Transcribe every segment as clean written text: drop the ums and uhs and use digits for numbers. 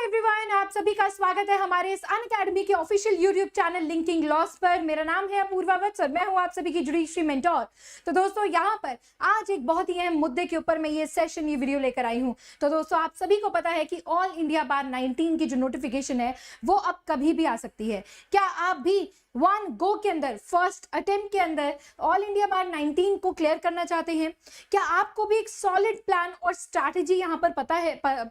Everyone, आप सभी का स्वागत है हमारे इस अनअकैडमी के official YouTube channel linking loss पर। मेरा नाम है अपूर्वा वत्स और मैं हूं आप सभी की जुडिशरी मेंटोर। तो दोस्तों, यहाँ पर आज एक बहुत ही अहम मुद्दे के ऊपर मैं ये वीडियो लेकर आई हूं। तो दोस्तों, आप सभी को पता है कि ऑल इंडिया बार 19 की जो नोटिफिकेशन है वो अब कभी भी आ सकती है। क्या आप भी वन गो के अंदर, फर्स्ट अटेम्प्ट के अंदर ऑल इंडिया बार 19 को क्लियर करना चाहते हैं? क्या आपको भी एक सॉलिड प्लान और स्ट्रैटेजी यहाँ पर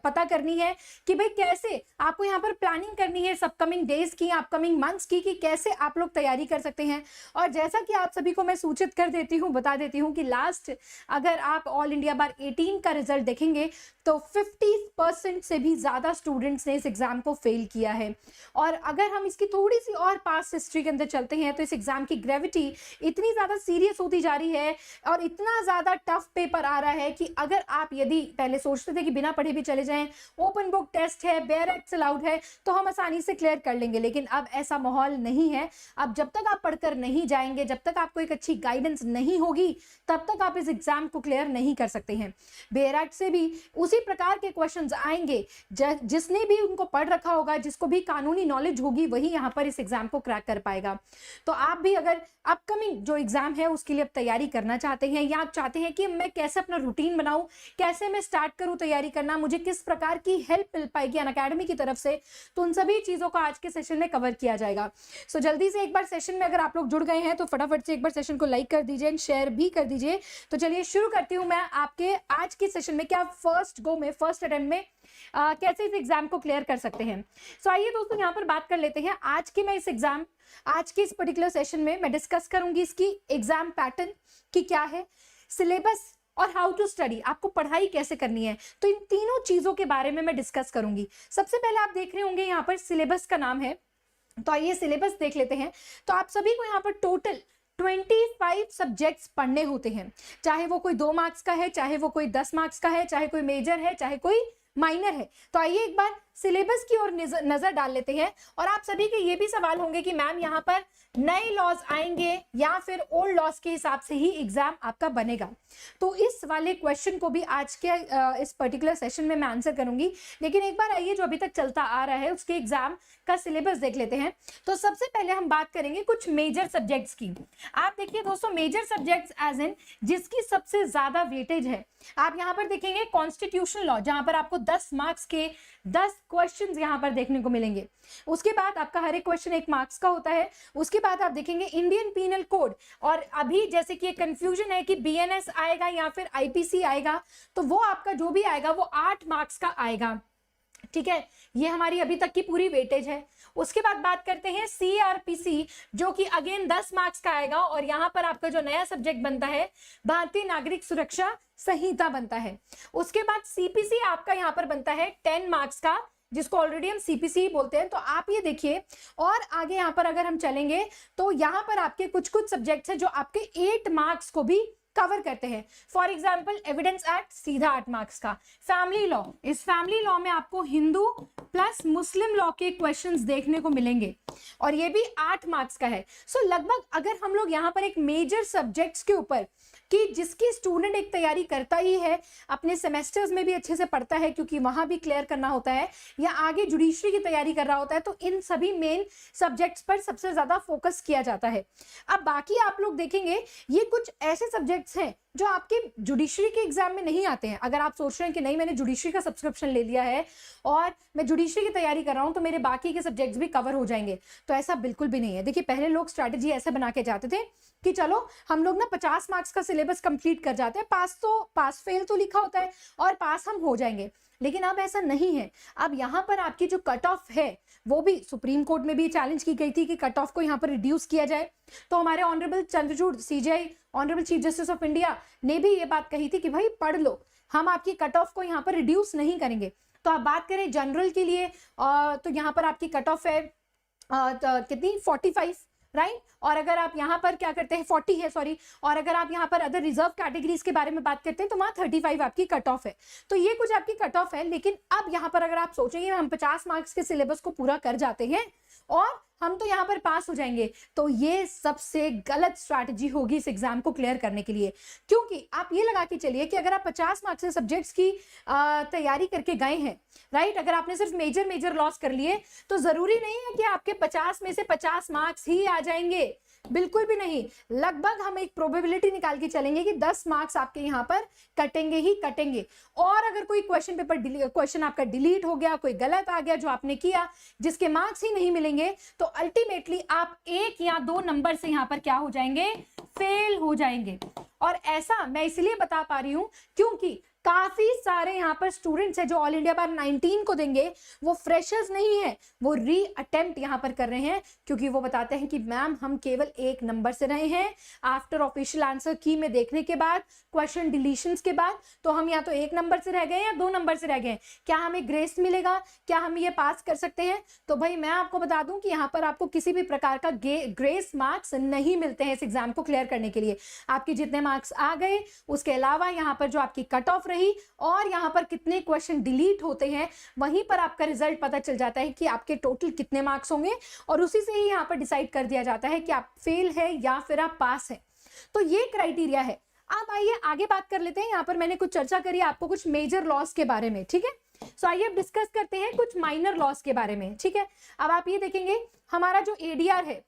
पता करनी है कि भाई कैसे आपको यहाँ पर प्लानिंग करनी है अपकमिंग डेज की, अपकमिंग मंथ्स की, कि कैसे आप लोग तैयारी कर सकते हैं? और जैसा कि आप सभी को मैं सूचित कर देती हूँ, बता देती हूँ कि लास्ट अगर आप ऑल इंडिया बार 18 का रिजल्ट देखेंगे तो 50% से भी ज्यादा स्टूडेंट्स ने इस एग्जाम को फेल किया है। और अगर हम इसकी थोड़ी सी और पास्ट हिस्ट्री के अंदर चलते हैं तो इस एग्जाम की ग्रेविटी इतनी ज्यादा सीरियस होती जा रही है और इतना ज्यादा टफ पेपर आ रहा है कि अगर आप यदि पहले सोचते थे कि बिना पढ़े भी चले जाएं, ओपन बुक टेस्ट है, बेयर एक्ट अलाउड है, तो हम आसानी से क्लियर कर लेंगे, लेकिन अब ऐसा माहौल नहीं है। अब जब तक आप पढ़कर नहीं जाएंगे, जब तक आपको एक अच्छी गाइडेंस नहीं होगी, तब तक आप इस एग्जाम को क्लियर नहीं कर सकते हैं। बेयर एक्ट से भी उसी प्रकार के क्वेश्चंस आएंगे। जिसने भी उनको पढ़ रखा होगा, जिसको भी कानूनी नॉलेज होगी, वही यहाँ पर इस एग्जाम को क्रैक कर पाएगा। तो आप भी अगर अपकमिंग जो एग्जाम है उसके लिए अब तैयारी करना चाहते हैं, या आप चाहते हैं कि मैं कैसे अपना रूटीन बनाऊं, कैसे मैं स्टार्ट करूं तैयारी करना, मुझे किस प्रकार की हेल्प मिल पाएगी अनअकैडमी की तरफ से, तो उन सभी चीजों को आज के सेशन में कवर किया जाएगा। सो जल्दी से एक बार सेशन में अगर आप लोग जुड़ गए हैं तो फटाफट से एक बार सेशन को लाइक कर दीजिए एंड शेयर भी कर दीजिए। तो चलिए शुरू करती हूँ मैं आपके आज के सेशन में, क्या फर्स्ट गो में, फर्स्ट अटेम्प्ट में कैसे इस एग्जाम को क्लियर कर सकते हैं। सो आइए दोस्तों, यहाँ पर बात कर लेते हैं आज के इस पर्टिकुलर सेशन में मैं डिस्कस करूंगी इसकी एग्जाम पैटर्न की क्या है, सिलेबस और हाउ टू स्टडी, आपको पढ़ाई कैसे करनी है। तो इन तीनों चीजों के बारे में मैं डिस्कस करूंगी। सबसे पहले आप देख रहे होंगे यहाँ पर सिलेबस का नाम है, तो आइए सिलेबस देख लेते हैं। तो आप सभी को यहाँ पर टोटल 25 सब्जेक्ट्स पढ़ने होते हैं, चाहे वो कोई 2 मार्क्स का है, चाहे वो कोई 10 मार्क्स का है, चाहे कोई मेजर है, चाहे कोई माइनर है। तो आइए एक बार सिलेबस की ओर नजर डाल लेते हैं। और आप सभी के ये भी सवाल होंगे कि मैम यहाँ पर नए लॉज आएंगे या फिर ओल्ड लॉज के हिसाब से ही एग्जाम आपका बनेगा। तो इस वाले क्वेश्चन को भी आज के इस पर्टिकुलर सेशन में मैं आंसर करूंगी। लेकिन एक बार आइए जो अभी तक चलता आ रहा है उसके एग्जाम का सिलेबस देख लेते हैं। तो सबसे पहले हम बात करेंगे कुछ मेजर सब्जेक्ट्स की। आप देखिए दोस्तों, मेजर सब्जेक्ट्स एज इन जिसकी सबसे ज्यादा वेटेज है, आप यहाँ पर देखेंगे कॉन्स्टिट्यूशनल लॉ, जहां पर आपको 10 मार्क्स के 10 क्वेश्चंस यहां पर देखने को मिलेंगे। उसके बाद आपका हर एक क्वेश्चन 1 मार्क्स का होता है। उसके बाद आप देखेंगे इंडियन पीनल कोड, और अभी जैसे कि कंफ्यूजन है कि बीएनएस आएगा या फिर आईपीसी आएगा, तो वो आपका जो भी आएगा वो 8 मार्क्स का आएगा। ठीक है, ये हमारी अभी तक की पूरी वेटेज है। उसके बाद बात करते हैं सीआरपीसी, जो कि अगेन 10 मार्क्स का आएगा, और यहाँ पर आपका जो नया सब्जेक्ट बनता है भारतीय नागरिक सुरक्षा संहिता बनता है। उसके बाद सीपीसी आपका यहाँ पर बनता है 10 मार्क्स का, जिसको ऑलरेडी हम सीपीसी बोलते हैं। तो आप ये देखिए, और आगे यहाँ पर अगर हम चलेंगे तो यहाँ पर आपके कुछ सब्जेक्ट्स हैं जो आपके 8 मार्क्स को भी कवर करते हैं। फॉर एग्जाम्पल एविडेंस एक्ट सीधा 8 मार्क्स का। फैमिली लॉ, इस फैमिली लॉ में आपको हिंदू प्लस मुस्लिम लॉ के क्वेश्चंस देखने को मिलेंगे, और ये भी 8 मार्क्स का है। सो लगभग अगर हम लोग यहाँ पर एक मेजर सब्जेक्ट्स के ऊपर, कि जिसकी स्टूडेंट एक तैयारी करता ही है, अपने सेमेस्टर्स में भी अच्छे से पढ़ता है क्योंकि वहां भी क्लियर करना होता है, या आगे जुडिशरी की तैयारी कर रहा होता है, तो इन सभी मेन सब्जेक्ट्स पर सबसे ज्यादा फोकस किया जाता है। अब बाकी आप लोग देखेंगे ये कुछ ऐसे सब्जेक्ट्स हैं जो आपके जुडिशरी के एग्जाम में नहीं आते हैं। अगर आप सोच रहे हैं कि नहीं, मैंने जुडिशरी का सब्सक्रिप्शन ले लिया है और मैं जुडिशरी की तैयारी कर रहा हूं तो मेरे बाकी के सब्जेक्ट्स भी कवर हो जाएंगे, तो ऐसा बिल्कुल भी नहीं है। देखिए, पहले लोग स्ट्रैटेजी ऐसे बना के जाते थे कि चलो हम लोग ना 50 मार्क्स का सिलेबस कंप्लीट कर जाते हैं, पास फेल तो लिखा होता है और पास हम हो जाएंगे। लेकिन अब ऐसा नहीं है। अब यहाँ पर आपकी जो कट ऑफ है वो भी सुप्रीम कोर्ट में भी चैलेंज की गई थी कि कट ऑफ को यहाँ पर रिड्यूस किया जाए। तो हमारे honourable Chandrachud CJI, honourable chief justice of India ने भी ये बात कही थी कि भाई पढ़ लो, हम आपकी कट ऑफ को यहाँ पर रिड्यूस नहीं करेंगे। तो आप बात करें जनरल के लिए, तो यहाँ पर आपकी कट ऑफ है कितनी, 45, राइट। और अगर आप यहाँ पर क्या करते हैं, 40 है, सॉरी। और अगर आप यहाँ पर अदर रिजर्व कैटेगरीज के बारे में बात करते हैं तो वहां 35 आपकी कट ऑफ है। तो ये कुछ आपकी कट ऑफ है। लेकिन अब यहाँ पर अगर आप सोचेंगे हम 50 मार्क्स के सिलेबस को पूरा कर जाते हैं और हम तो यहाँ पर पास हो जाएंगे, तो ये सबसे गलत स्ट्रैटेजी होगी इस एग्जाम को क्लियर करने के लिए। क्योंकि आप ये लगा के चलिए कि अगर आप 50 मार्क्स से सब्जेक्ट्स की तैयारी करके गए हैं, राइट, अगर आपने सिर्फ मेजर लॉस कर लिए तो जरूरी नहीं है कि आपके 50 में से 50 मार्क्स ही आ जाएंगे, बिल्कुल भी नहीं। लगभग हम एक प्रोबेबिलिटी निकाल के चलेंगे कि 10 मार्क्स आपके यहाँ पर कटेंगे ही कटेंगे। और अगर कोई क्वेश्चन आपका डिलीट हो गया, कोई गलत आ गया जो आपने किया, जिसके मार्क्स ही नहीं मिलेंगे, तो अल्टीमेटली आप 1 या 2 नंबर से यहाँ पर क्या हो जाएंगे, फेल हो जाएंगे। और ऐसा मैं इसलिए बता पा रही हूं क्योंकि काफी सारे यहाँ पर स्टूडेंट्स हैं जो ऑल इंडिया बार 19 को देंगे, वो फ्रेशर्स नहीं है, वो री अटेम्प्ट यहाँ पर कर रहे हैं, क्योंकि वो बताते हैं कि मैम हम केवल 1 नंबर से रहे हैं। आफ्टर ऑफिशियल आंसर की में देखने के बाद, क्वेश्चन डिलीशंस के बाद, तो हम या तो 1 नंबर से रह गए या 2 नंबर से रह गए। क्या हमें ग्रेस मिलेगा, क्या हम ये पास कर सकते हैं? तो भाई मैं आपको बता दूं कि यहाँ पर आपको किसी भी प्रकार का ग्रेस मार्क्स नहीं मिलते हैं इस एग्जाम को क्लियर करने के लिए। आपके जितने मार्क्स आ गए, उसके अलावा यहाँ पर जो आपकी कट ऑफ रही और यहाँ पर कितने क्वेश्चन डिलीट होते हैं, वहीं पर आपका रिजल्ट पता चल जाता है कि आपके टोटल कितने मार्क्स होंगे, और उसी से ही यहाँ पर डिसाइड कर दिया जाता है कि आप फेल है या फिर आप पास है। तो ये क्राइटेरिया है। अब आइए आगे बात कर लेते हैं। यहाँ पर मैंने कुछ चर्चा करी आपको कुछ मेजर लॉस के बारे में, ठीक है। सो आइए अब डिस्कस करते हैं कुछ माइनर लॉस के बारे में, ठीक है। अब आप ये देखेंगे हमारा जो एडीआर है,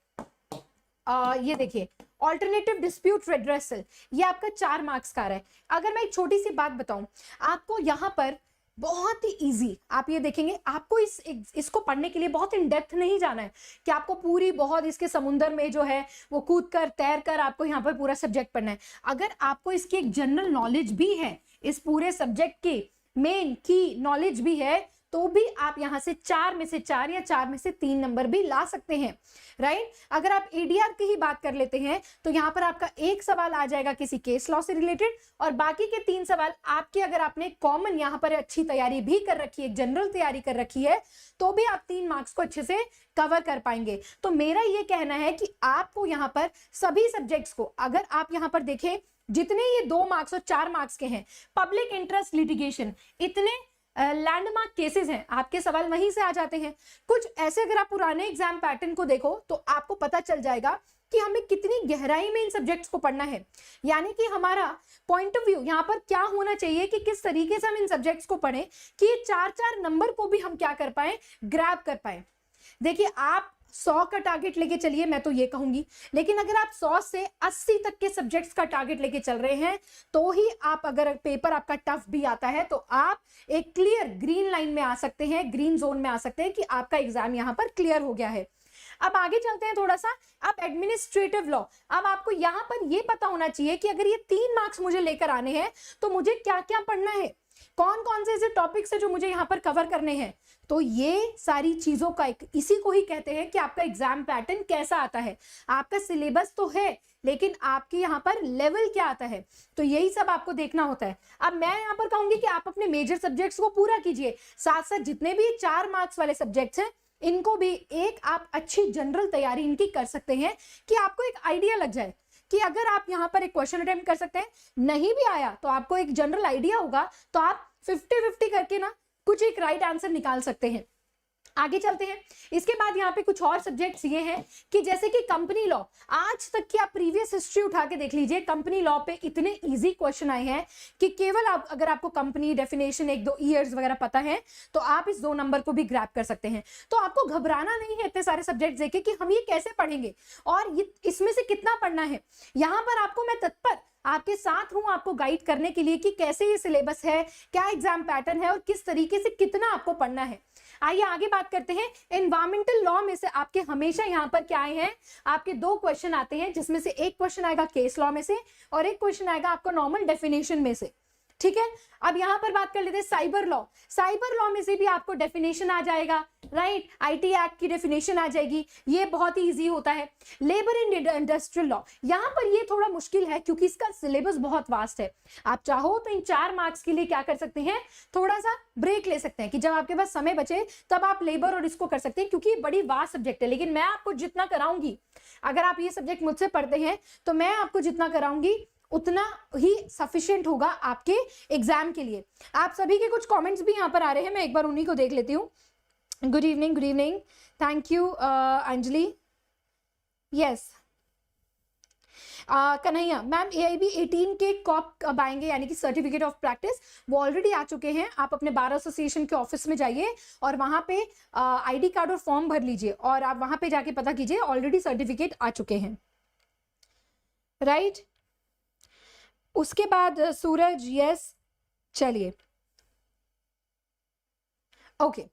ये देखिए ऑल्टरनेटिव डिस्प्यूट रेड्रेसल, ये आपका 4 मार्क्स का है। अगर मैं एक छोटी सी बात बताऊं आपको, यहाँ पर बहुत ही इजी, आप ये देखेंगे आपको इसको पढ़ने के लिए बहुत इन डेप्थ नहीं जाना है कि आपको पूरी बहुत इसके समुंदर में जो है वो कूद कर तैर कर आपको यहाँ पर पूरा सब्जेक्ट पढ़ना है। अगर आपको इसकी एक जनरल नॉलेज भी है, इस पूरे सब्जेक्ट की मेन की नॉलेज भी है, तो भी आप यहां से 4 में से 4 या 4 में से 3 नंबर भी ला सकते हैं, राइट। अगर आप एडीआर की ही बात कर लेते हैं तो यहां पर आपका एक सवाल आ जाएगा किसी केस लॉ से रिलेटेड, और बाकी के 3 सवाल आपके, अगर आपने कॉमन यहां पर अच्छी तैयारी भी कर रखी है, जनरल तैयारी कर रखी है, तो भी आप 3 मार्क्स को अच्छे से कवर कर पाएंगे। तो मेरा ये कहना है कि आपको यहां पर सभी सब्जेक्ट्स को, अगर आप यहां पर देखें जितने ये 2 मार्क्स और 4 मार्क्स के हैं, पब्लिक इंटरेस्ट लिटिगेशन, इतने लैंडमार्क केसेस हैं, आपके सवाल वहीं से आ जाते हैं। कुछ ऐसे अगर आप पुराने एग्जाम पैटर्न को देखो तो आपको पता चल जाएगा कि हमें कितनी गहराई में इन सब्जेक्ट्स को पढ़ना है, यानी कि हमारा पॉइंट ऑफ व्यू यहाँ पर क्या होना चाहिए कि किस तरीके से हम इन सब्जेक्ट्स को पढ़ें कि ये 4-4 नंबर को भी हम क्या कर पाए, ग्रैब कर पाए। देखिए आप 100 का टारगेट लेके चलिए, मैं तो ये कहूंगी, लेकिन अगर आप 100 से 80 तक के सब्जेक्ट्स का टारगेट लेके चल रहे हैं, तो ही आप, अगर पेपर आपका टफ भी आता है, तो आप एक क्लियर ग्रीन लाइन में आ सकते हैं, ग्रीन जोन में आ सकते हैं कि आपका एग्जाम यहां पर क्लियर हो गया है। अब आगे चलते हैं थोड़ा सा। अब एडमिनिस्ट्रेटिव लॉ, अब आपको यहां पर यह पता होना चाहिए कि अगर ये 3 मार्क्स मुझे लेकर आने हैं तो मुझे क्या क्या पढ़ना है, कौन कौन से ऐसे टॉपिक्स है जो मुझे यहाँ पर कवर करने हैं। तो ये सारी चीजों का इसी को ही कहते हैं कि आपका एग्जाम पैटर्न कैसा आता है। आपका सिलेबस तो है, लेकिन आपके यहाँ पर लेवल क्या आता है, तो यही सब आपको देखना होता है। अब मैं यहाँ पर कहूंगी कि आप अपने मेजर सब्जेक्ट्स को पूरा कीजिए, साथ साथ जितने भी 4 मार्क्स वाले सब्जेक्ट्स हैं इनको भी एक आप अच्छी जनरल तैयारी इनकी कर सकते हैं, कि आपको एक आइडिया लग जाए कि अगर आप यहाँ पर एक क्वेश्चन अटेम्प्ट कर सकते हैं, नहीं भी आया तो आपको एक जनरल आइडिया होगा, तो आप 50-50 करके ना कुछ एक राइट आंसर निकाल सकते हैं। आगे चलते हैं। इसके बाद यहाँ पे कुछ और सब्जेक्ट्स ये हैं कि जैसे कि कंपनी लॉ, आज तक की आप प्रीवियस हिस्ट्री उठा के देख लीजिए, कंपनी लॉ पे इतने इजी क्वेश्चन आए हैं कि केवल आप, अगर आपको कंपनी डेफिनेशन 1-2 ईयर्स वगैरह पता है, तो आप इस 2 नंबर को भी ग्रैब कर सकते हैं। तो आपको घबराना नहीं है इतने सारे सब्जेक्ट देखे कि हम ये कैसे पढ़ेंगे और ये इसमें से कितना पढ़ना है। यहाँ पर आपको मैं तत्पर आपके साथ हूं, आपको गाइड करने के लिए कि कैसे ये सिलेबस है, क्या एग्जाम पैटर्न है और किस तरीके से कितना आपको पढ़ना है। आइए आगे बात करते हैं। एनवायरमेंटल लॉ में से आपके हमेशा यहाँ पर क्या आए हैं, आपके 2 क्वेश्चन आते हैं, जिसमें से एक क्वेश्चन आएगा केस लॉ में से और एक क्वेश्चन आएगा आपको नॉर्मल डेफिनेशन में से, ठीक है। अब यहां पर बात कर लेते हैं साइबर लॉ। साइबर लॉ में से भी आपको डेफिनेशन आ जाएगा, राइट, आईटी एक्ट की डेफिनेशन आ जाएगी, ये बहुत ही इजी होता है। लेबर एंड इंडस्ट्रियल लॉ, यहां पर ये थोड़ा मुश्किल है क्योंकि इसका सिलेबस बहुत वास्ट है। आप चाहो तो इन 4 मार्क्स के लिए क्या कर सकते हैं, थोड़ा सा ब्रेक ले सकते हैं कि जब आपके पास समय बचे तब आप लेबर और इसको कर सकते हैं, क्योंकि ये बड़ी वास्ट सब्जेक्ट है। लेकिन मैं आपको जितना कराऊंगी, अगर आप ये सब्जेक्ट मुझसे पढ़ते हैं तो मैं आपको जितना कराऊंगी उतना ही सफिशिएंट होगा आपके एग्जाम के लिए। आप सभी के कुछ कमेंट्स भी यहाँ पर आ रहे हैं, मैं एक बार उन्हीं को देख लेती हूँ। Good evening, thank you Anjali. Yes Kanhaiya ma'am, AIB 18 के कॉप कब आएंगे, यानी कि सर्टिफिकेट ऑफ प्रैक्टिस? वो ऑलरेडी आ चुके हैं। आप अपने बार एसोसिएशन के ऑफिस में जाइए और वहां पे ID कार्ड और फॉर्म भर लीजिए और आप वहां पे जाके पता कीजिए, ऑलरेडी सर्टिफिकेट आ चुके हैं, राइट। उसके बाद सूरज, यस, चलिए ओके।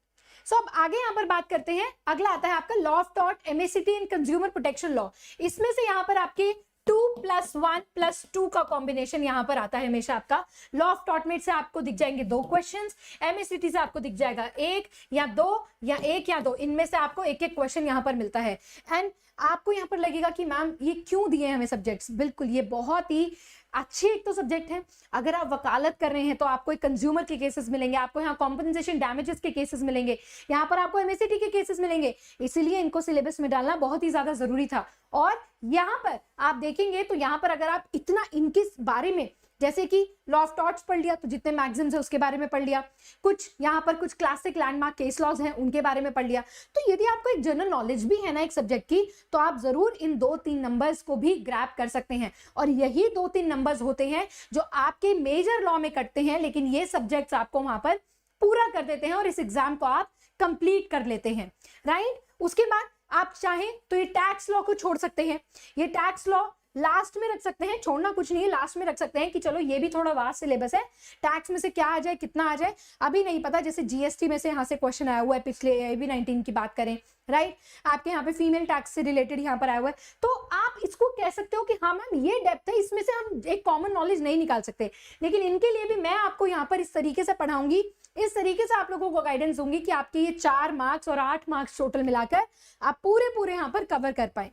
सो अब आगे यहाँ पर बात करते हैं। अगला आता है आपका law of tort, MACT in consumer protection law. इसमें से यहाँ पर आपके 2+1+2 का कॉम्बिनेशन यहाँ पर आता है हमेशा आपका। लॉ ऑफ टॉर्ट में से आपको दिख जाएंगे 2 क्वेश्चंस, MACT से आपको दिख जाएगा 1 या 2 या 1 या 2, इनमें से आपको एक एक क्वेश्चन यहाँ पर मिलता है। एंड आपको यहाँ पर लगेगा कि मैम ये क्यों दिए हमें सब्जेक्ट्स। बिल्कुल, ये बहुत ही अच्छे एक तो सब्जेक्ट है। अगर आप वकालत कर रहे हैं तो आपको एक कंज्यूमर के केसेस मिलेंगे, आपको यहाँ कॉम्पनसेशन डैमेजेस के केसेस मिलेंगे, यहाँ पर आपको MACT के केसेस मिलेंगे। इसीलिए इनको सिलेबस में डालना बहुत ही ज्यादा जरूरी था। और यहाँ पर आप देखेंगे तो यहाँ पर अगर आप इतना इनके बारे में, जैसे कि लॉ ऑफ टॉर्ट्स पढ़ लिया तो जितने मैगजीम्स है उसके बारे में पढ़ लिया, कुछ यहाँ पर कुछ क्लासिक लैंडमार्क केस लॉज हैं उनके बारे में पढ़ लिया, तो यदि आपको एक जनरल नॉलेज भी है ना एक सब्जेक्ट की, तो आप जरूर इन 2-3 नंबर्स को भी ग्रैब कर सकते हैं। और यही 2-3 नंबर्स होते हैं जो आपके मेजर लॉ में कटते हैं, लेकिन ये सब्जेक्ट्स आपको वहां पर पूरा कर देते हैं और इस एग्जाम को आप कंप्लीट कर लेते हैं, राइट। उसके बाद आप चाहें तो ये टैक्स लॉ को छोड़ सकते हैं। ये टैक्स लॉ लास्ट में रख सकते हैं, छोड़ना कुछ नहीं है, लास्ट में रख सकते हैं कि चलो ये भी थोड़ा वास्ट सिलेबस है, टैक्स में से क्या आ जाए कितना आ जाए अभी नहीं पता। जैसे GST में से यहाँ से क्वेश्चन आया हुआ है, पिछले AIB 19 की बात करें, राइट। आपके यहाँ पे फीमेल टैक्स से रिलेटेड यहाँ पर आया हुआ है, तो आप इसको कह सकते हो कि हाँ मैम ये डेप्थ है, इसमें से हम एक कॉमन नॉलेज नहीं निकाल सकते। लेकिन इनके लिए भी मैं आपको यहाँ पर इस तरीके से पढ़ाऊंगी, इस तरीके से आप लोगों को गाइडेंस दूंगी कि आपके ये 4 मार्क्स और 8 मार्क्स टोटल मिलाकर आप पूरे यहाँ पर कवर कर पाए।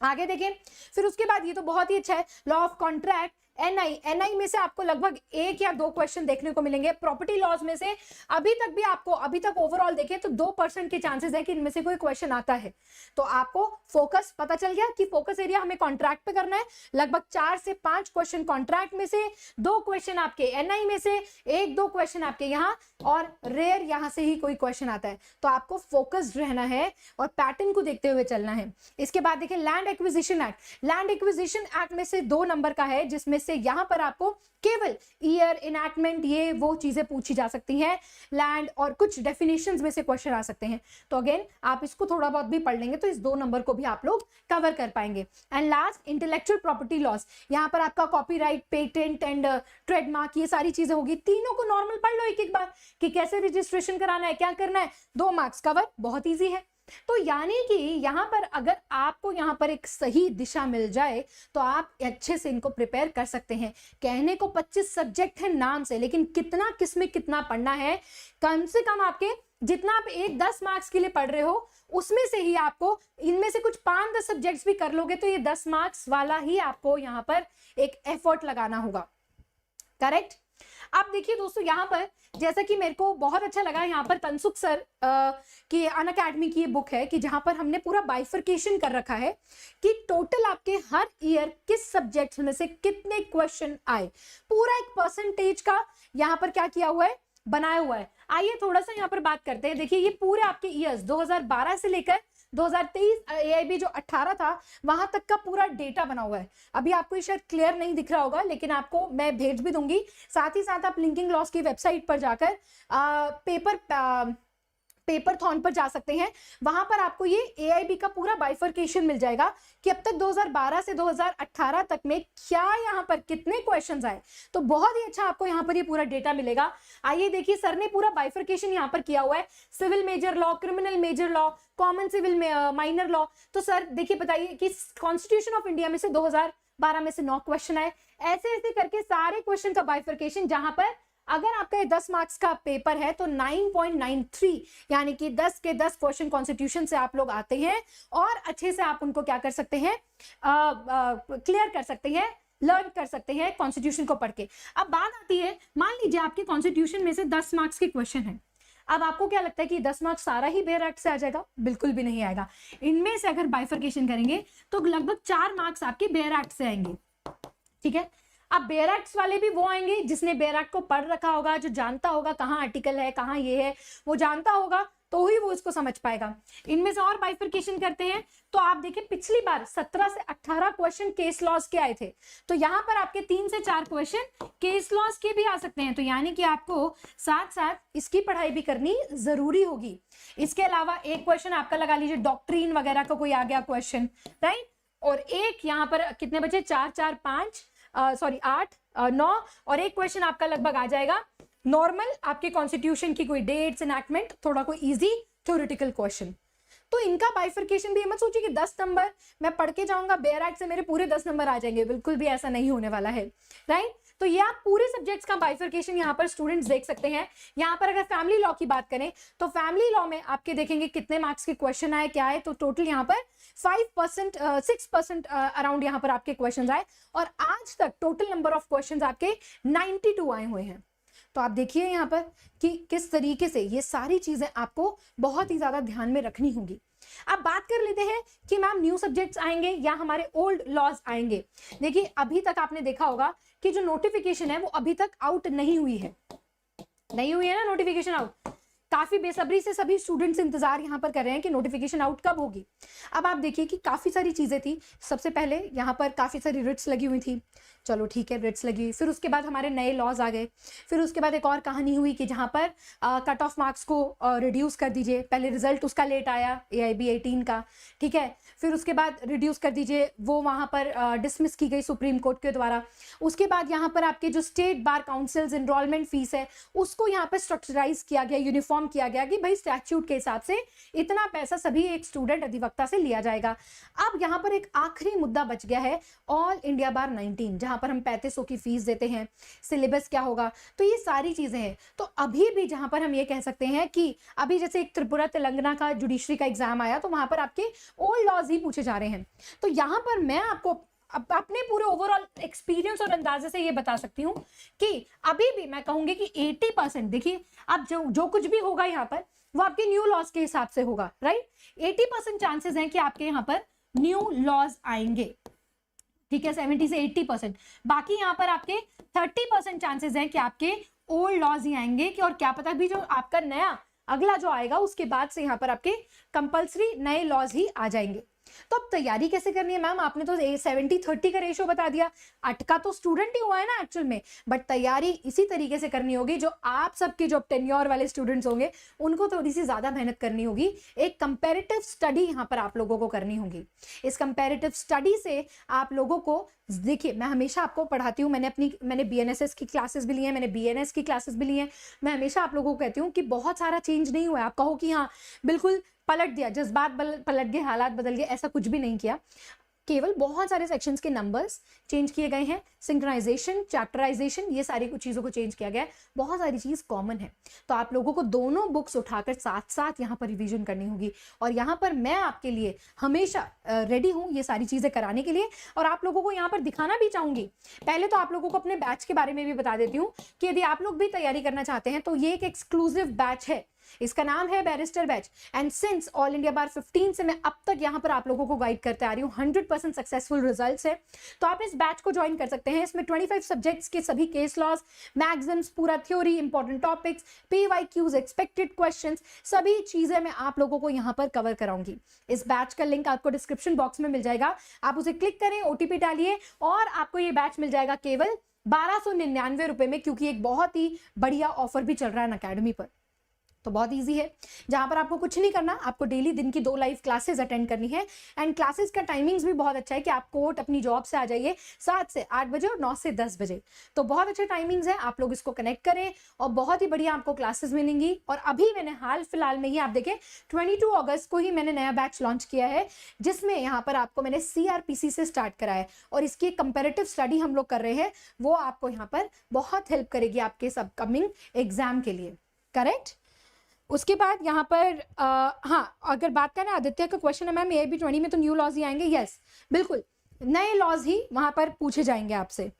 आगे देखें, फिर उसके बाद ये तो बहुत ही अच्छा है, लॉ ऑफ कॉन्ट्रैक्ट, NI में से आपको लगभग 1 या 2 क्वेश्चन देखने को मिलेंगे। प्रॉपर्टी लॉज में से अभी तक ओवरऑल देखें तो 2% के चांसेस है कि इनमें से कोई क्वेश्चन आता है। तो आपको फोकस पता चल गया कि फोकस एरिया हमें कॉन्ट्रैक्ट पे करना है। लगभग 4 से 5 क्वेश्चन कॉन्ट्रैक्ट में से, 2 क्वेश्चन आपके NI में से, 1-2 क्वेश्चन आपके यहाँ, और रेयर यहाँ से ही कोई क्वेश्चन आता है। तो आपको फोकस्ड रहना है और पैटर्न को देखते हुए चलना है। इसके बाद देखिए land acquisition act. Land acquisition act में से 2 नंबर का है, जिसमें से यहां पर आपको केवल ईयर, इनैक्टमेंट, ये वो चीजें पूछी जा सकती हैं, लैंड और कुछ डेफिनेशंस में से क्वेश्चन आ सकते हैं। तो अगेन आप इसको थोड़ा बहुत भी पढ़ लेंगे तो इस 2 नंबर को भी आप लोग कवर कर पाएंगे। And last intellectual property loss, यहां पर आपका कॉपीराइट, पेटेंट एंड ट्रेडमार्क, ये सारी चीजें होगी। तीनों को नॉर्मल पढ़ लो एक बार कि कैसे रजिस्ट्रेशन कराना है, क्या करना है, 2 मार्क्स कवर, बहुत ईजी है। तो यानी कि यहाँ पर अगर आपको यहाँ पर एक सही दिशा मिल जाए तो आप अच्छे से इनको प्रिपेयर कर सकते हैं। कहने को 25 सब्जेक्ट है नाम से, लेकिन कितना किसमें कितना पढ़ना है, कम से कम आपके जितना आप 10 मार्क्स के लिए पढ़ रहे हो उसमें से ही आपको इनमें से कुछ 5-10 सब्जेक्ट्स भी कर लोगे तो ये 10 मार्क्स वाला ही आपको यहाँ पर एक एफर्ट लगाना होगा, करेक्ट। आप देखिए दोस्तों, यहाँ पर जैसा कि मेरे को बहुत अच्छा लगा, यहाँ पर तनसुख सर की अनअकैडमी की ये बुक है कि जहां पर हमने पूरा बाइफर्केशन कर रखा है कि टोटल आपके हर ईयर किस सब्जेक्ट में से कितने क्वेश्चन आए, पूरा एक परसेंटेज का यहाँ पर क्या किया हुआ है, बनाया हुआ है। आइए थोड़ा सा यहाँ पर बात करते हैं। देखिए ये पूरे आपके ईयर्स 2012 से लेकर 2023 AIB जो 18 था वहां तक का पूरा डेटा बना हुआ है। अभी आपको ये शायद क्लियर नहीं दिख रहा होगा, लेकिन आपको मैं भेज भी दूंगी। साथ ही साथ आप लिंकिंग लॉस की वेबसाइट पर जाकर पेपरथॉन पर जा सकते हैं, वहां पर आपको ये AIB का पूरा बाइफर्केशन मिल जाएगा कि अब तक 2012 से 2018 तक में क्या यहाँ पर कितने क्वेश्चन्स आए। तो बहुत ही अच्छा आपको यहाँ पर ये पूरा डेटा मिलेगा। आइए देखिए, सर ने पूरा बाइफर्केशन यहाँ पर किया हुआ है, civil major law, criminal major law, common civil minor law. तो सर देखिए बताइए कि कॉन्स्टिट्यूशन ऑफ इंडिया में से 2012 में से 9 क्वेश्चन आए, ऐसे ऐसे करके सारे क्वेश्चन का बाइफर्केशन, जहां पर अगर आपका ये 10 मार्क्स का पेपर है तो 9.93 यानी कि 10 के 10 क्वेश्चन कॉन्स्टिट्यूशन से आप लोग आते हैं और अच्छे से आप उनको क्या कर सकते हैं, क्लियर कर सकते हैं, लर्न कर सकते हैं कॉन्स्टिट्यूशन को पढ़ के। अब बात आती है, मान लीजिए आपके कॉन्स्टिट्यूशन में से 10 मार्क्स के क्वेश्चन है। अब आपको क्या लगता है कि 10 मार्क्स सारा ही बेयर एक्ट से आ जाएगा? बिल्कुल भी नहीं आएगा। इनमें से अगर बाइफर्केशन करेंगे तो लगभग 4 मार्क्स आपके बेयर एक्ट से आएंगे, ठीक है। अब बेयर एक्ट्स वाले भी वो आएंगे जिसने बेयर एक्ट को पढ़ रखा होगा, जो जानता होगा कहाँ आर्टिकल है, कहाँ ये है, वो जानता होगा तो ही वो इसको समझ पाएगा। इनमें से और बाइफरकेशन करते हैं तो आप देखिए पिछली बार 17 से 18 क्वेश्चन केस लॉज के आए थे, तो यहाँ पर आपके 3 से 4 क्वेश्चन केस लॉज के भी आ सकते हैं। तो यानी कि आपको साथ साथ इसकी पढ़ाई भी करनी जरूरी होगी। इसके अलावा एक क्वेश्चन आपका लगा लीजिए डॉक्ट्रीन वगैरह का कोई आ गया क्वेश्चन, राइट। और एक यहाँ पर कितने बचे, 4 4 5 8 9, और एक क्वेश्चन आपका लगभग आ जाएगा नॉर्मल आपके कॉन्स्टिट्यूशन की कोई डेट्स एनैक्टमेंट, थोड़ा कोई इजी थ्योरेटिकल क्वेश्चन। तो इनका बाइफरकेशन भी मत सोचिए कि 10 नंबर मैं पढ़ के जाऊंगा बेयर एक्ट से मेरे पूरे 10 नंबर आ जाएंगे, बिल्कुल भी ऐसा नहीं होने वाला है, राइट। तो ये आप पूरे सब्जेक्ट्स का बाइफरकेशन यहाँ पर स्टूडेंट्स देख सकते हैं। यहाँ पर अगर फैमिली लॉ की बात करें तो फैमिली लॉ में आपके देखेंगे कितने मार्क्स के क्वेश्चन आए, क्या है, तो टोटल यहाँ पर 5% 6% अराउंड यहाँ पर आपके क्वेश्चन आए, और आज तक टोटल नंबर ऑफ क्वेश्चन आपके 92 आए हुए हैं। तो आप देखिए यहाँ पर कि किस तरीके से ये सारी चीजें आपको बहुत ही ज्यादा ध्यान में रखनी होगी। अब बात कर लेते हैं कि मैम न्यू सब्जेक्ट्स आएंगे या हमारे ओल्ड लॉज आएंगे। देखिए अभी तक आपने देखा होगा कि जो नोटिफिकेशन है वो अभी तक आउट नहीं हुई है, नहीं हुई है ना नोटिफिकेशन आउट। काफी बेसब्री से सभी स्टूडेंट्स इंतजार यहाँ पर कर रहे हैं कि नोटिफिकेशन आउट कब होगी। अब आप देखिए कि काफी सारी चीजें थी। सबसे पहले यहाँ पर काफी सारी रिट्स लगी हुई थी, चलो ठीक है रिट्स लगी, फिर उसके बाद हमारे नए लॉज आ गए, फिर उसके बाद एक और कहानी हुई कि जहाँ पर कट ऑफ मार्क्स को रिड्यूस कर दीजिए, पहले रिजल्ट उसका लेट आया AIB 18 का, ठीक है, फिर उसके बाद रिड्यूस कर दीजिए, वो वहाँ पर डिसमिस की गई सुप्रीम कोर्ट के द्वारा। उसके बाद यहाँ पर आपके जो state bar councils enrolment fees है उसको यहाँ पर स्ट्रक्चराइज किया गया, यूनिफॉर्म किया गया कि भाई स्टैट्यूट के हिसाब से इतना पैसा सभी एक स्टूडेंट अधिवक्ता से लिया जाएगा। अब यहाँ पर एक आखिरी मुद्दा बच गया है ऑल इंडिया बार 19, जहाँ पर हम 3500 की फीस देते हैं, सिलेबस क्या होगा, तो ये सारी चीजें हैं। तो अभी भी जहां पर हम ये कह सकते हैं कि अभी जैसे एक त्रिपुरा तेलंगाना का जुडिशरी का एग्जाम आया तो वहां पर आपके ओल्ड लॉज ही पूछे जा रहे हैं। तो यहां पर मैं आपको अपने पूरे ओवरऑल एक्सपीरियंस और अंदाजे से ये बता सकती हूँ कि अभी भी मैं कहूंगी कि 80%, देखिए अब जो कुछ भी होगा यहाँ पर वो आपके न्यू लॉज के हिसाब से होगा, राइट। 80% चांसेस हैं कि आपके यहाँ पर न्यू लॉज आएंगे, ठीक है, 70 से 80%। बाकी यहाँ पर आपके 30% चांसेस हैं कि आपके ओल्ड लॉज ही आएंगे कि, और क्या पता भी जो आपका नया अगला जो आएगा उसके बाद से यहाँ पर आपके कंपल्सरी नए लॉज ही आ जाएंगे। तो अब तैयारी कैसे करनी है मैम, आपने तो 70-30 का रेशियो बता दिया, अटका तो स्टूडेंट ही हुआ है ना एक्चुअल में, बट तैयारी इसी तरीके से करनी होगी। जो आप सबके जो टेन्योर वाले स्टूडेंट्स होंगे उनको थोड़ी सी ज्यादा मेहनत करनी होगी। एक कंपैरेटिव स्टडी यहाँ पर आप लोगों को करनी होगी। इस कंपैरेटिव स्टडी से आप लोगों को, देखिए मैं हमेशा आपको पढ़ाती हूँ, मैंने BNSS की क्लासेस भी ली हैं, मैंने BNS की क्लासेस भी ली हैं। मैं हमेशा आप लोगों को कहती हूँ कि बहुत सारा चेंज नहीं हुआ है। आप कहो कि हाँ बिल्कुल पलट दिया, जज्बात पलट गए, हालात बदल गए, ऐसा कुछ भी नहीं किया। केवल बहुत सारे सेक्शंस के नंबर्स चेंज किए गए हैं, सिंक्रोनाइजेशन, चैप्टराइजेशन, ये सारी कुछ चीज़ों को चेंज किया गया है। बहुत सारी चीज़ कॉमन है, तो आप लोगों को दोनों बुक्स उठाकर साथ साथ यहाँ पर रिवीजन करनी होगी। और यहाँ पर मैं आपके लिए हमेशा रेडी हूँ ये सारी चीज़ें कराने के लिए, और आप लोगों को यहाँ पर दिखाना भी चाहूँगी। पहले तो आप लोगों को अपने बैच के बारे में भी बता देती हूँ कि यदि आप लोग भी तैयारी करना चाहते हैं तो ये एक एक्सक्लूसिव बैच है, इसका नाम है barrister batch. And since all India बार 15 से मैं अब तक यहाँ पर आप लोगों को गाइड करते आ रही हूँ, 100% सक्सेसफुल रिजल्ट्स है। तो आप इस बैच को ज्वाइन कर सकते हैं। इसमें 25 सब्जेक्ट्स के सभी केस लॉज, मैगजिम्स, पूरा theory, important topics, PYQs, expected questions, सभी चीजें मैं आप लोगों को यहाँ पर कवर कराऊंगी। इस बैच का लिंक आपको डिस्क्रिप्शन बॉक्स में मिल जाएगा, आप उसे क्लिक करें, OTP डालिए और आपको ये बैच मिल जाएगा केवल 1299 रुपए में, क्योंकि एक बहुत ही बढ़िया ऑफर भी चल रहा है अनअकैडमी पर। तो बहुत इजी है, जहां पर आपको कुछ नहीं करना, आपको डेली दिन की 2 लाइव क्लासेस अटेंड करनी है। एंड क्लासेस का टाइमिंग्स भी बहुत अच्छा है कि आप कोर्ट अपनी जॉब से आ जाइए 7 से 8 बजे और 9 से 10 बजे। तो बहुत अच्छे टाइमिंग्स है, आप लोग इसको कनेक्ट करें और बहुत ही बढ़िया आपको क्लासेस मिलेंगी। और अभी मैंने हाल फिलहाल में ही आप देखें 22 अगस्त को ही मैंने नया बैच लॉन्च किया है, जिसमें यहाँ पर आपको मैंने CRPC से स्टार्ट करा है और इसकी कंपेरेटिव स्टडी हम लोग कर रहे हैं। वो आपको यहाँ पर बहुत हेल्प करेगी आपके इस अपकमिंग एग्जाम के लिए, करेक्ट। उसके बाद यहाँ पर हाँ, अगर बात करें आदित्य का क्वेश्चन है मैम AIB 20 में तो न्यू लॉज ही आएंगे। यस बिल्कुल, नए लॉज ही वहां पर पूछे जाएंगे आपसे,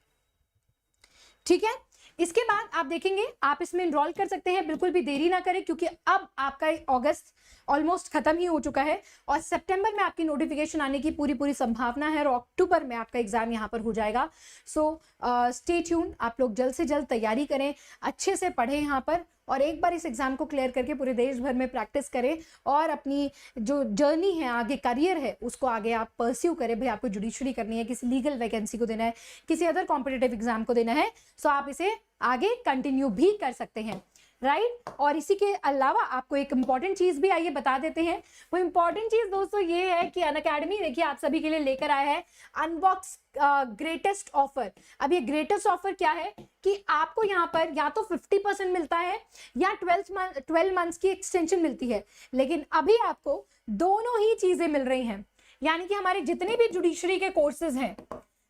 ठीक है। इसके बाद आप देखेंगे आप इसमें इनरोल कर सकते हैं, बिल्कुल भी देरी ना करें क्योंकि अब आपका अगस्त ऑलमोस्ट खत्म ही हो चुका है और सितंबर में आपकी नोटिफिकेशन आने की पूरी संभावना है और अक्टूबर में आपका एग्जाम यहाँ पर हो जाएगा। सो स्टे ट्यून, आप लोग जल्द से जल्द तैयारी करें, अच्छे से पढ़ें यहाँ पर और एक बार इस एग्जाम को क्लियर करके पूरे देश भर में प्रैक्टिस करें और अपनी जो जर्नी है आगे करियर है उसको आगे आप परस्यू करें। भाई आपको जुडिशरी करनी है, किसी लीगल वैकेंसी को देना है, किसी अदर कॉम्पिटिटिव एग्जाम को देना है, सो आप इसे आगे कंटिन्यू भी कर सकते हैं, राइट। और इसी के अलावा आपको एक इंपॉर्टेंट चीज भी आइए बता देते हैं। वो इंपॉर्टेंट चीज दोस्तों ये है कि अनअकैडमी देखिए आप सभी के लिए लेकर आया है अनबॉक्स ग्रेटेस्ट ऑफर। अब ये ग्रेटेस्ट ऑफर क्या है कि आपको यहाँ पर या तो 50% मिलता है या 12 मंथ्स की एक्सटेंशन मिलती है, लेकिन अभी आपको दोनों ही चीजें मिल रही हैं। यानी कि हमारे जितने भी जुडिशरी के कोर्सेज हैं,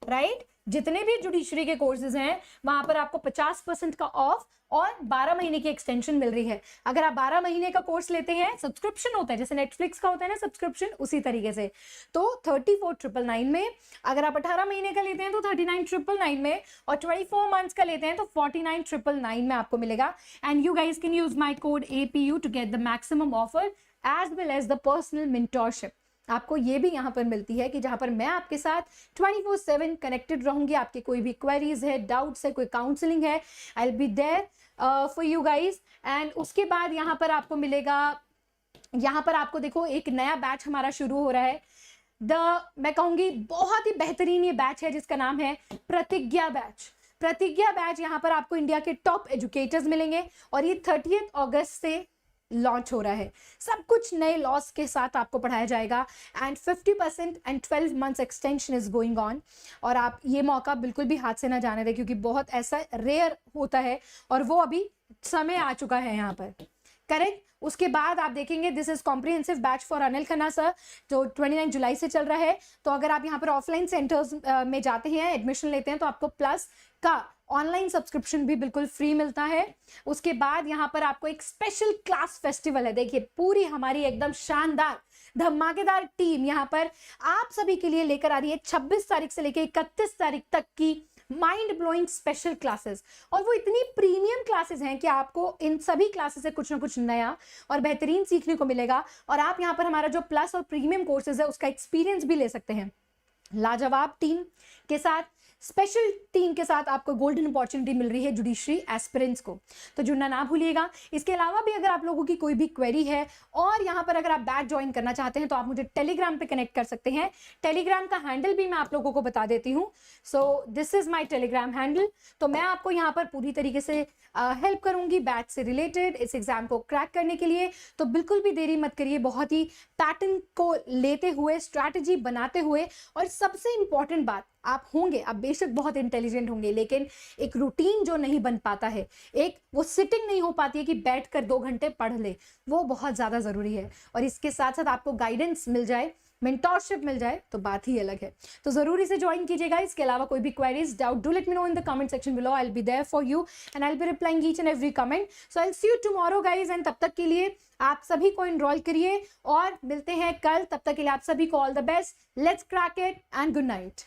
राइट, जितने भी जुडिशरी के कोर्सेज हैं वहां पर आपको 50% का ऑफ और 12 महीने की एक्सटेंशन मिल रही है। अगर आप 12 महीने का कोर्स लेते हैं, सब्सक्रिप्शन होता है जैसे नेटफ्लिक्स का होता है ना सब्सक्रिप्शन, उसी तरीके से, तो 34,999 में, अगर आप 18 महीने का लेते हैं तो 39,999 में और 24 मंथ्स का लेते हैं तो 49,999 में आपको मिलेगा। And you guys can use my code APU to get the maximum offer as well as the personal mentorship. आपको ये भी यहाँ पर मिलती है कि जहाँ पर मैं आपके साथ 24/7 कनेक्टेड रहूंगी। आपके कोई भी क्वेरीज है, डाउट्स है, कोई काउंसलिंग है, I will be there for you guys. And उसके बाद यहाँ पर आपको मिलेगा, यहाँ पर आपको देखो एक नया बैच हमारा शुरू हो रहा है। मैं कहूंगी बहुत ही बेहतरीन ये बैच है जिसका नाम है प्रतिज्ञा बैच। प्रतिज्ञा बैच यहाँ पर आपको इंडिया के टॉप एजुकेटर्स मिलेंगे और ये 30 अगस्त से लॉन्च हो रहा है। सब कुछ नए लॉस के साथ आपको पढ़ाया जाएगा and 50% and 12 months extension is going on. और आप ये मौका बिल्कुल भी हाथ से ना जाने दें क्योंकि बहुत ऐसा रेयर होता है और वो अभी समय आ चुका है यहाँ पर, करेक्ट। उसके बाद आप देखेंगे this is comprehensive batch for Anil Khanna sir जो 29 जुलाई से चल रहा है। तो अगर आप यहाँ पर ऑफलाइन सेंटर्स में जाते हैं, एडमिशन लेते हैं तो आपको प्लस का ऑनलाइन सब्सक्रिप्शन भी बिल्कुल फ्री मिलता है। उसके बाद यहाँ पर आपको एक स्पेशल क्लास फेस्टिवल है। देखिए पूरी हमारी एकदम शानदार धमाकेदार टीम यहाँ पर आप सभी के लिए लेकर आ रही है 26 तारीख से लेकर 31 तारीख तक की माइंड ब्लोइंग स्पेशल क्लासेस। और वो इतनी प्रीमियम क्लासेस हैं कि आपको इन सभी क्लासेस से कुछ ना कुछ नया और बेहतरीन सीखने को मिलेगा और आप यहाँ पर हमारा जो प्लस और प्रीमियम कोर्सेज है उसका एक्सपीरियंस भी ले सकते हैं। लाजवाब टीम के साथ, स्पेशल टीम के साथ आपको गोल्डन अपॉर्चुनिटी मिल रही है जुडिशरी एस्पिरेंट्स को, तो जुड़ना ना भूलिएगा। इसके अलावा भी अगर आप लोगों की कोई भी क्वेरी है और यहाँ पर अगर आप बैच ज्वाइन करना चाहते हैं तो आप मुझे टेलीग्राम पे कनेक्ट कर सकते हैं। टेलीग्राम का हैंडल भी मैं आप लोगों को बता देती हूँ। So this is my Telegram handle. तो मैं आपको यहाँ पर पूरी तरीके से हेल्प करूंगी बैच से रिलेटेड इस एग्जाम को क्रैक करने के लिए। तो बिल्कुल भी देरी मत करिए, बहुत ही पैटर्न को लेते हुए, स्ट्रैटेजी बनाते हुए। और सबसे इंपॉर्टेंट बात, आप होंगे, आप बेशक बहुत इंटेलिजेंट होंगे, लेकिन एक रूटीन जो नहीं बन पाता है, एक वो सिटिंग नहीं हो पाती है कि बैठकर 2 घंटे पढ़ ले, वो बहुत ज़्यादा ज़रूरी है। और इसके साथ साथ आपको गाइडेंस मिल जाए, मेंटोरशिप मिल जाए तो बात ही अलग है। तो जरूरी से ज्वाइन कीजिएगा। इसके अलावा कोई भी queries, doubt, do let me know in the comment section below. I will be there for you and I will be replying each and every comment. So I will see you tomorrow guys. And तब तक के लिए आप सभी को enrol करिए और मिलते हैं कल। तब तक के लिए आप सभी को all the best. Let's crack it and good night.